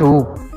2،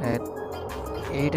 8